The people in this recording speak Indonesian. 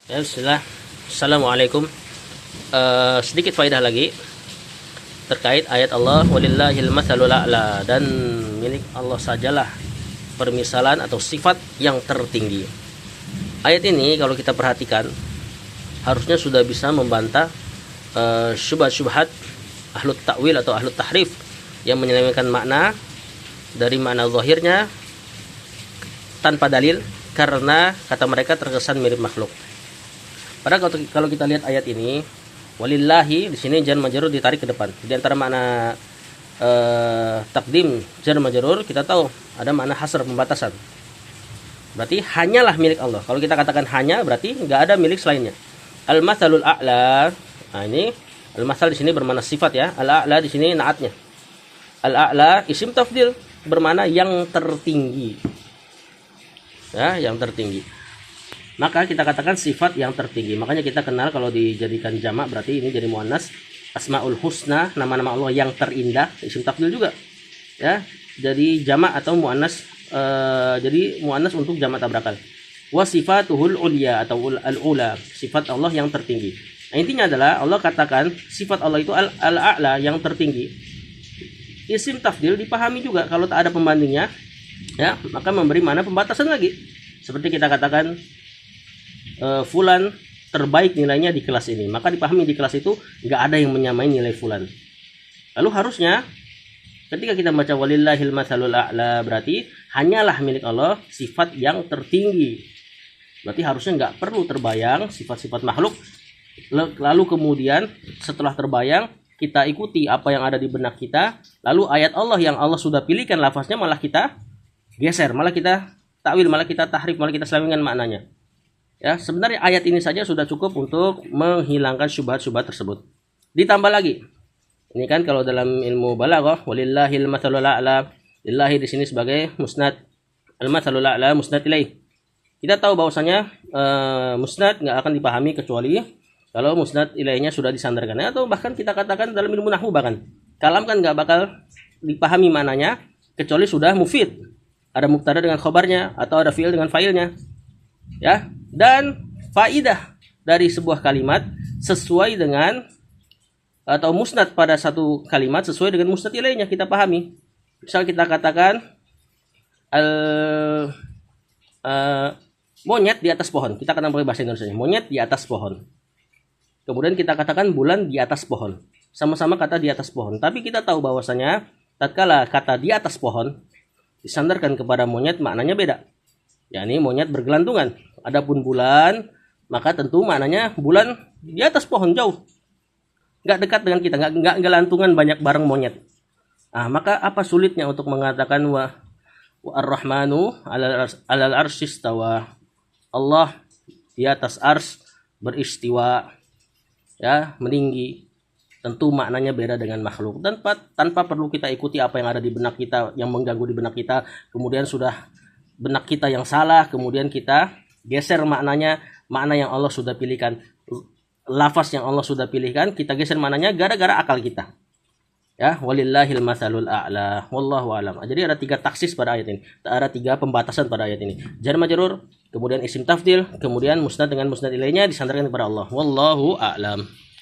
Ya, bismillah. Assalamualaikum. Sedikit faedah lagi terkait ayat Allah walillahil matsalul a'la, dan milik Allah sajalah permisalan atau sifat yang tertinggi. Ayat ini kalau kita perhatikan harusnya sudah bisa membantah syubhat-syubhat ahlut takwil atau ahlut tahrif yang menyelewengkan makna dari makna zahirnya tanpa dalil, karena kata mereka terkesan mirip makhluk. Padahal kalau kita lihat ayat ini, walillahi di sini jar majrur ditarik ke depan. Di antara makna takdim jar majrur kita tahu ada makna hasr, pembatasan. Berarti hanyalah milik Allah. Kalau kita katakan hanya, berarti nggak ada milik selainnya. Al-matsalul a'la. Nah, ini al-matsal di sini bermakna sifat ya. Al-a'la di sini naatnya. Al-a'la isim tafdil bermakna yang tertinggi. Ya, yang tertinggi. Maka kita katakan sifat yang tertinggi. Makanya kita kenal kalau dijadikan jamak berarti ini jadi muannas. Asmaul husna, nama-nama Allah yang terindah, isim tafdil juga. Ya, jadi jamak atau muannas, jadi muannas untuk jamak tabrakal. Wa sifatuhul ulya atau al-ula, sifat Allah yang tertinggi. Nah, intinya adalah Allah katakan sifat Allah itu al-a'la, yang tertinggi. Isim tafdil dipahami juga kalau tak ada pembandingnya, ya, maka memberi makna pembatasan lagi. Seperti kita katakan fulan terbaik nilainya di kelas ini, maka dipahami di kelas itu nggak ada yang menyamai nilai fulan. Lalu harusnya ketika kita baca walillahil matsalul a'la, berarti hanyalah milik Allah sifat yang tertinggi. Berarti harusnya nggak perlu terbayang sifat-sifat makhluk. Lalu kemudian setelah terbayang kita ikuti apa yang ada di benak kita, lalu ayat Allah yang Allah sudah pilihkan lafaznya malah kita geser, malah kita takwil, malah kita tahrif, malah kita selewengkan maknanya. Ya, sebenarnya ayat ini saja sudah cukup untuk menghilangkan syubhat-syubhat tersebut. Ditambah lagi, ini kan kalau dalam ilmu balaghah, walillahil matsalul a'la, lillahi di sini sebagai musnad, al matsalul a'la musnad ilaih. Kita tahu bahwasanya musnad nggak akan dipahami kecuali kalau musnad ilaihnya sudah disandarkan, atau bahkan kita katakan dalam ilmu nahwu, bahkan kalam kan nggak bakal dipahami maknanya kecuali sudah mufid, ada mubtada dengan khobarnya atau ada fi'il dengan fa'ilnya. Ya, dan faidah dari sebuah kalimat sesuai dengan atau musnad pada satu kalimat sesuai dengan musnad ilaihnya kita pahami. Misal kita katakan monyet di atas pohon, kita akan pakai bahasa Indonesia, monyet di atas pohon. Kemudian kita katakan bulan di atas pohon, sama-sama kata di atas pohon, tapi kita tahu bahwasanya tatkala kata di atas pohon disandarkan kepada monyet maknanya beda. yakni monyet bergelantungan. Adapun bulan, maka tentu maknanya bulan di atas pohon jauh, nggak dekat dengan kita, nggak gelantungan banyak bareng monyet. Maka apa sulitnya untuk mengatakan wa ar-rahmanu alal arsyistawa, Allah di atas ars beristiwa, ya, meninggi. Tentu maknanya beda dengan makhluk, dan tanpa perlu kita ikuti apa yang ada di benak kita, yang mengganggu di benak kita, kemudian sudah benak kita yang salah, kemudian kita geser maknanya, makna yang Allah sudah pilihkan, lafaz yang Allah sudah pilihkan, kita geser maknanya gara-gara akal kita. Ya, walillahil matsalul a'la, wallahu alam. Jadi ada 3 taksis pada ayat ini, ada 3 pembatasan pada ayat ini. Jar majrur, kemudian isim tafdil, kemudian musnad dengan musnad ilaihnya disandarkan kepada Allah. Wallahu a'lam.